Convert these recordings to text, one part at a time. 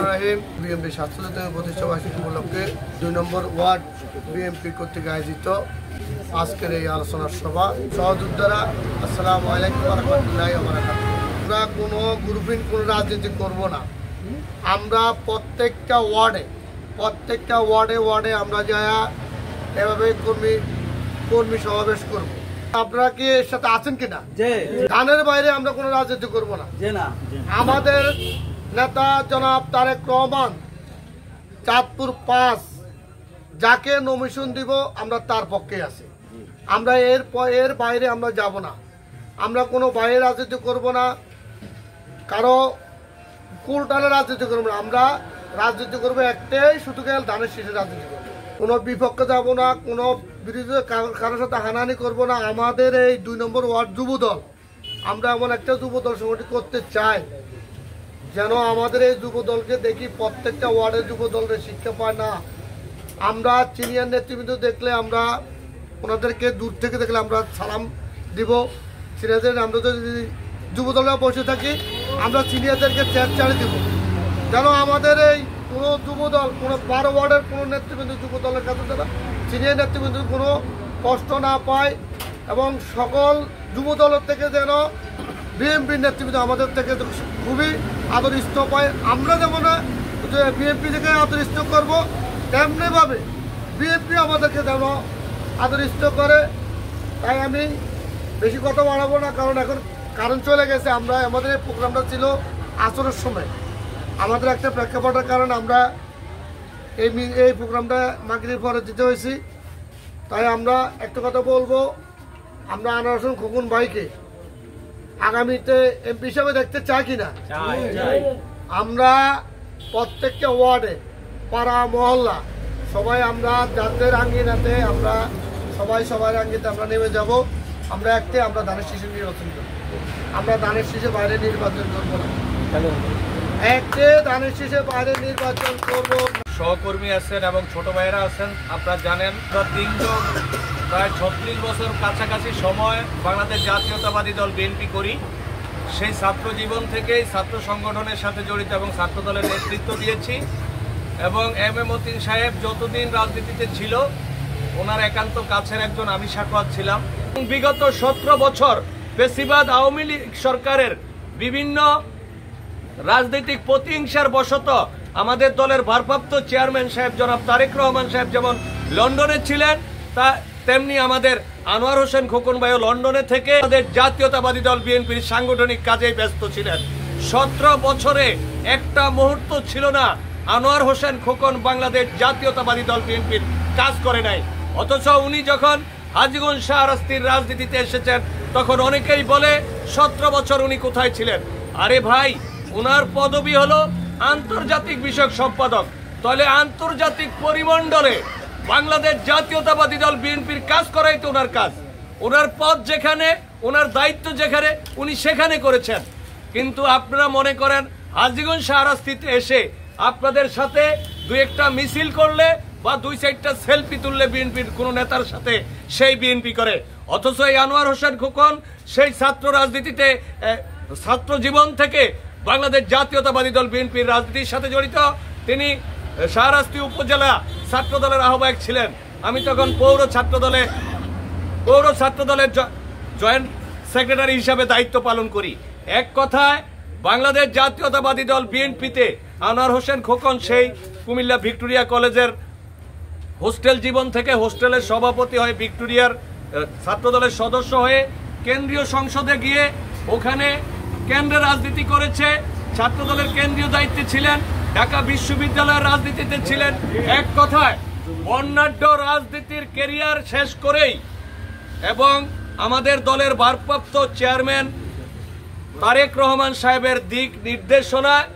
রহিম। BNP স্বাস্থ্য প্রতিষ্ঠা বার্ষিকী উপলক্ষে ২ নম্বর ওয়ার্ড বিএনপি কর্তৃক আয়োজিত আজকের এই আলোচনা সভা। সহযোদ্ধারা, আসসালামু আলাইকুম ওয়া রাহমাতুল্লাহি ওয়া বারাকাতুহু। আমরা কোনো গ্রুপিং, কোনো রাজনীতি করব না। আমরা প্রত্যেকটা ওয়ার্ডে আমরা যা এভাবে কর্মী সমাবেশ করব। আপনারা কি এর সাথে আছেন কিনা? গানের বাইরে আমরা কোনো রাজনীতি করব না। আমাদের নেতা জনাব তারেক রহমান চাঁদপুর ৫ যাকে নমিশন দিব আমরা তার পক্ষে আছি। আমরা এর বাইরে আমরা যাব না। আমরা কোনো বাইরে রাজনীতি করব না, কারো কুলটালে রাজনীতি করব না। আমরা রাজনীতি করবো একটাই, শুধু গেল ধানের শীষে রাজনীতি করবো। কোনো বিপক্ষে যাব না, কোনো বিরোধী কারোর সাথে হানাহানি করব না। আমাদের এই ২ নম্বর ওয়ার্ড যুবদল, আমরা এমন একটা যুবদল সংগঠিত করতে চাই যেন আমাদের এই যুবদলকে দেখি প্রত্যেকটা ওয়ার্ডের যুবদলের শিক্ষা পায় না। আমরা সিনিয়র নেতৃবৃন্দ দেখলে আমরা ওনাদেরকে দূর থেকে দেখলে আমরা সালাম দিব। সিনিয়রদের আমরা যদি যুবদলে বসে থাকি আমরা সিনিয়রদেরকে চেয়ার দিব, যেন আমাদের এই কোনো যুবদল, কোনো ১২ ওয়ার্ডের কোনো নেতৃবৃন্দ যুবদলের কাছে যারা সিনিয়র নেতৃবৃন্দ কোনো কষ্ট না পায় এবং সকল যুবদলের থেকে যেন বিএনপির নেতৃবৃন্দ আমাদের থেকে খুবই আদরিষ্ট পায়। আমরা যেমন বিএনপি থেকে আদরিষ্ট করব, তেমনিভাবে বিএনপি আমাদেরকে যেন আদরিষ্ট করে। তাই আমি বেশি কথা বাড়াবো না, কারণ এখন কারণ চলে গেছে। আমাদের এই প্রোগ্রামটা ছিল আসরের সময়। আমাদের একটা প্রেক্ষাপটের কারণে আমরা এই প্রোগ্রামটা মাগরিবের পরে দিতে হয়েছি। তাই আমরা একটা কথা বলবো, আমরা আনোয়ার হোসেন খোকন ভাইকে আগামীতে এমপি হিসাবে দেখতে চাই কিনা? আমরা প্রত্যেকটা ওয়ার্ডে, পাড়া মহল্লা সবাই আমরা যাদের আঙ্গিনাতে আমরা সবার আঙ্গিতে আমরা নেমে যাব। আমরা আমরা ধানের শীষে নির্বাচন করব। আমরা ধানের শীষে বাইরে নির্বাচন করবো না, ধানের শীষে বাইরে নির্বাচন করব। সহকর্মী আছেন এবং ছোট ভাইয়েরা আছেন। আপনারা জানেন আমরা ৩ জন প্রায় ৩৬ বছর কাছাকাছি সময় বাংলাদেশ জাতীয়তাবাদী দল বিএনপি করি। সেই ছাত্র জীবন থেকেই ছাত্র সংগঠনের সাথে জড়িত এবং ছাত্র দলের নেতৃত্ব দিয়েছি। এবং এম এ মতিন সাহেব যতদিন রাজনীতিতে ছিল ওনার একান্ত কাছের একজন আমি সাক্ষাৎ ছিলাম। বিগত ১৭ বছর ফ্যাসিবাদ আওয়ামী লীগ সরকারের বিভিন্ন রাজনৈতিক প্রতিহিংসার বশত আমাদের দলের ভারপ্রাপ্ত চেয়ারম্যান সাহেব জনাব তারেক রহমান সাহেব যেমন লন্ডনে ছিলেন, তেমনি আমাদের আনোয়ার হোসেন খোকন ভাইও লন্ডনে থেকে আমাদের জাতীয়তাবাদী দল বিএনপির সাংগঠনিক কাজেই ব্যস্ত ছিলেন। ১৭ বছরে একটা মুহূর্ত ছিল না আনোয়ার হোসেন খোকন বাংলাদেশ জাতীয়তাবাদী দল বিএনপির কাজ করে নাই। অথচ উনি যখন হাজীগঞ্জ শাহরাস্তির রাজনীতিতে এসেছেন তখন অনেকেই বলে ১৭ বছর উনি কোথায় ছিলেন। আরে ভাই, ওনার পদবি হলো আন্তর্জাতিক বিষয়ক সম্পাদক। তাহলে আন্তর্জাতিক পরিমণ্ডলে বাংলাদেশ জাতীয়তাবাদী দল বিএনপির কাজ করাই তো ওনার কাজ। ওনার পদ যেখানে, ওনার দায়িত্ব যেখানে, উনি সেখানে করেছেন। কিন্তু আপনারা মনে করেন হাজীগঞ্জ শাহরাস্তিতে এসে আপনাদের সাথে ২-১টা মিছিল করলে বা ২-৪টা সেলফি তুললে বিএনপির কোনো নেতার সাথে সেই বিএনপি করে। অথচ এই আনোয়ার হোসেন খোকন সেই ছাত্র রাজনীতিতে, ছাত্র জীবন থেকে বাংলাদেশ জাতীয়তাবাদী দল বিএনপির রাজনীতির সাথে জড়িত। তিনি শাহরাস্তি উপজেলা ছাত্র দলের আহ্বায়ক ছিলেন। আমি তখন পৌর ছাত্র দলের জয়েন্ট সেক্রেটারি হিসাবে দায়িত্ব পালন করি। এক কথায় বাংলাদেশ জাতীয়তাবাদী দল বিএনপিতে আনোয়ার হোসেন খোকন সেই কুমিল্লা ভিক্টোরিয়া কলেজের হোস্টেল জীবন থেকে হোস্টেলের সভাপতি হয়ে ভিক্টোরিয়ার ছাত্র দলের সদস্য হয়ে কেন্দ্রীয় সংসদে গিয়ে ওখানে কেন্দ্রে রাজনীতি করেছে। ছাত্র দলের কেন্দ্রীয় দায়িত্বে ছিলেন, ঢাকা বিশ্ববিদ্যালয়ের রাজনীতিতে ছিলেন। এক কথায় বর্ণাঢ্য রাজনীতির ক্যারিয়ার শেষ করেই এবং আমাদের দলের ভারপ্রাপ্ত চেয়ারম্যান তারেক রহমান সাহেবের দিক নির্দেশনায়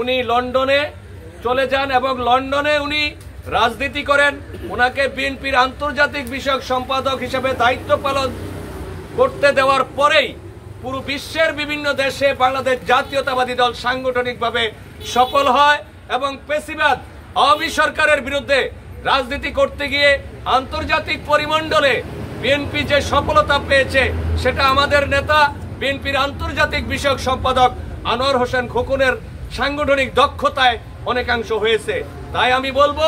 উনি লন্ডনে চলে যান এবং লন্ডনে উনি রাজনীতি করেন। ওনাকে বিএনপির আন্তর্জাতিক বিষয়ক সম্পাদক হিসেবে দায়িত্ব পালন করতে দেওয়ার পরেই পুরো বিশ্বের বিভিন্ন দেশে বাংলাদেশ জাতীয়তাবাদী দল সাংগঠনিকভাবে সফল হয় এবং ফ্যাসিবাদ আওয়ামী সরকারের বিরুদ্ধে রাজনীতি করতে গিয়ে আন্তর্জাতিক পরিমণ্ডলে বিএনপি যে সফলতা পেয়েছে সেটা আমাদের নেতা বিএনপির আন্তর্জাতিক বিষয়ক সম্পাদক আনোয়ার হোসেন খোকনের সাংগঠনিক দক্ষতায় অনেকাংশ হয়েছে। তাই আমি বলবো,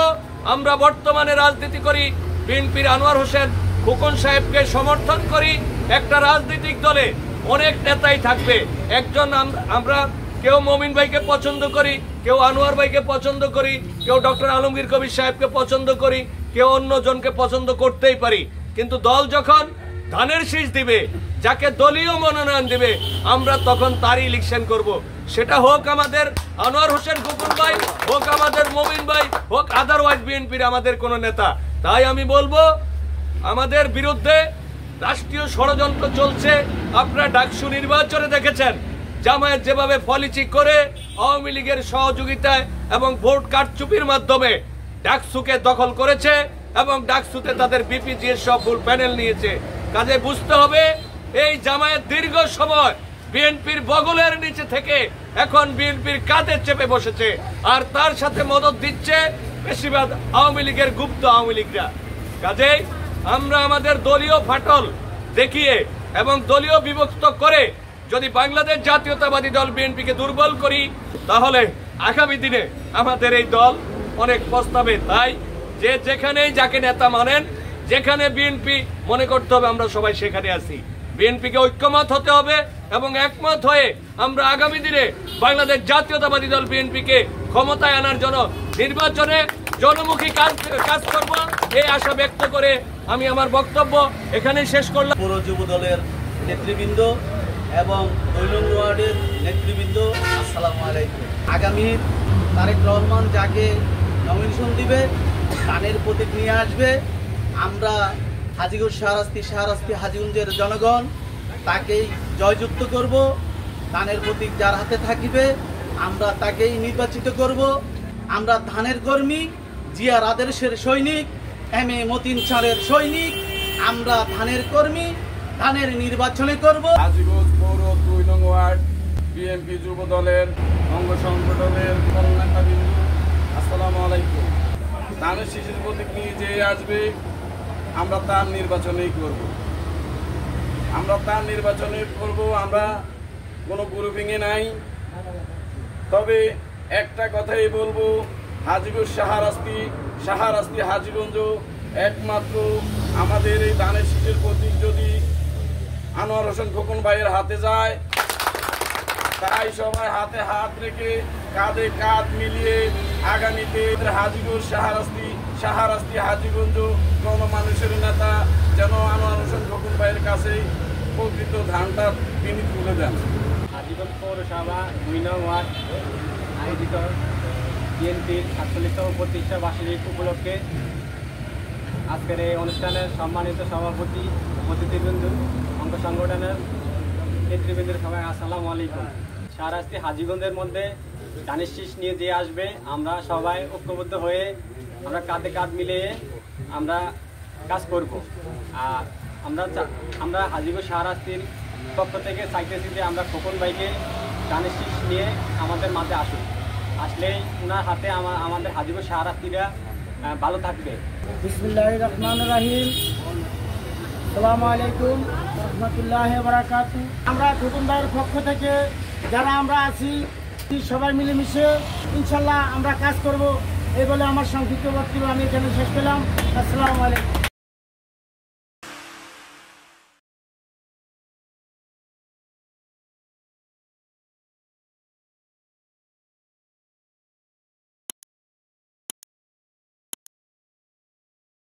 আমরা বর্তমানে রাজনীতি করি, বিএনপির আনোয়ার হোসেন খোকন সাহেবকে সমর্থন করি। একটা রাজনৈতিক দলে অনেক নেতাই থাকবে, একজন আমরা কেউ মমিন ভাইকে পছন্দ করি, কেউ আনোয়ার ভাইকে পছন্দ করি, কেউ ডক্টর আলমগীর কবির সাহেবকে পছন্দ করি, কেউ অন্যজনকে পছন্দ করতেই পারি। কিন্তু দল যখন ধানের শীষ দিবে, যাকে দলীয় মনোনয়ন দিবে, আমরা তখন তারই ইলেকশন করব। সেটা হোক আমাদের আনোয়ার হোসেন খোকন ভাই, হোক আমাদের মমিন ভাই, হোক আদারওয়াইজ বিএনপির আমাদের কোন নেতা। তাই আমি বলবো, আমাদের বিরুদ্ধে রাষ্ট্রীয় ষড়যন্ত্র চলছে। আপনারা ডাকসু নির্বাচনে দেখেছেন জামায়াত যেভাবে পলিটিক করে আওয়ামী লীগের সহযোগিতায় এবং ভোট কারচুপির মাধ্যমে ডাকসুকে দখল করেছে এবং ডাকসুতে তাদের বিপিজিএর সব ফুল প্যানেল নিয়েছে। কাজে বুঝতে হবে, এই জামায়াত দীর্ঘ সময় বিএনপির বগলের নিচে থেকে এখন বিএনপির কাঁধে চেপে বসেছে, আর তার সাথে মদত দিচ্ছে বেশিরভাগ আওয়ামী লীগের গুপ্ত আওয়ামী লীগরা। কাজেই আমরা আমাদের দলীয় ফাটল দেখিয়ে এবং দলীয় বিভক্ত করে যদি বাংলাদেশ জাতীয়তাবাদী দল বিএনপিকে দুর্বল করি, তাহলে আগামী দিনে আমাদের এই দল অনেক পস্তাবে। তাই যে যেখানেই যাকে নেতা মানেন, যেখানে বিএনপি মনে করতে হবে আমরা সবাই সেখানে আছি। বিএনপিকে ঐক্যমত হতে হবে এবং একমত হয়ে আমরা আগামী দিনে বাংলাদেশ জাতীয়তাবাদী দল বিএনপিকে ক্ষমতায় আনার জন্য নির্বাচনে জনমুখী কাজ করব, এই আশা ব্যক্ত করে আমি আমার বক্তব্য এখানেই শেষ করলাম। পৌর যুব দলের নেতৃবৃন্দ এবং 2 নং ওয়ার্ডের নেতৃবৃন্দ, আসসালামু আলাইকুম। আগামী তারেক রহমান যাকে নমিনেশন দিবে, ধানের প্রতীক নিয়ে আসবে, আমরা হাজীগঞ্জ শাহরাস্তি হাজীগঞ্জের জনগণ তাকেই জয়যুক্ত করব। ধানের প্রতীক যার হাতে থাকিবে আমরা তাকেই নির্বাচিত করব। আমরা ধানের কর্মী, জিয়ার আদর্শের সৈনিক, এম.এ. মতিন চাঁদের সৈনিক। আমরা ধানের কর্মী, ধানের নির্বাচনে করব। হাজীগঞ্জ পৌর 2 নং ওয়ার্ড বিএনপি যুব দলের অঙ্গ সংগঠনের নেতাবৃন্দ, আসসালামু আলাইকুম। ধানের শীষের প্রতীক নিয়ে যে আসবে আমরা তার নির্বাচনেই করব। আমরা কোনো গ্রুপিংয়ে নাই। তবে একটা কথাই বলবো, হাজীগঞ্জ শাহরাস্তি হাজীগঞ্জ একমাত্র আমাদের এই ধানের শীষের প্রতীক যদি আনোয়ার হোসেন খোকন ভাইয়ের হাতে যায়, তাই সবাই হাতে হাত রেখে কাঁধে কাঁধ মিলিয়ে আগামীতে হাজীগঞ্জ শাহরাস্তি হাজীগঞ্জ গণমানুষের নেতা যেন আনোয়ার হোসেন খোকন ভাইয়ের কাছে প্রকৃত ধানটা তিনি তুলে দেন। হাজীগঞ্জ পৌরসভা 2 নং ওয়ার্ড আয়োজিত বিএনপির 47তম প্রতিষ্ঠা বার্ষিকী উপলক্ষে আজকের এই অনুষ্ঠানের সম্মানিত সভাপতি, অতিথিবৃন্দ, অঙ্গ সংগঠনের নেতৃবৃন্দের সবাই আসসালামু আলাইকুম। শাহরাস্তি হাজীগঞ্জের মধ্যে ধানের শীষ নিয়ে যে আসবে, আমরা সবাই ঐক্যবদ্ধ হয়ে আমরা কাঁধে কাঁধ মিলিয়ে আমরা কাজ করব। আর আমরা হাজীগঞ্জ শাহরাস্তির পক্ষ থেকে চাইতেছি যে আমরা খোকন ভাইকে ধানের শীষ নিয়ে আমাদের মাঝে আসলেই ওনার হাতে আমাদের হাজীগঞ্জ শাহরাস্তিরা ভালো থাকবে। বিসমিল্লাহির রহমানির রহিম। আসসালামু আলাইকুম রাহমাতুল্লাহি ওয়া বারাকাতুহু। আমরা খোকন ভাইয়ের পক্ষ থেকে যারা আমরা আছি সবাই মিলেমিশে ইনশাল্লাহ আমরা কাজ করব, এই বলে আমার সংক্ষিপ্ত বক্তব্য আমি এখানে শেষ করলাম। আসসালামু আলাইকুম।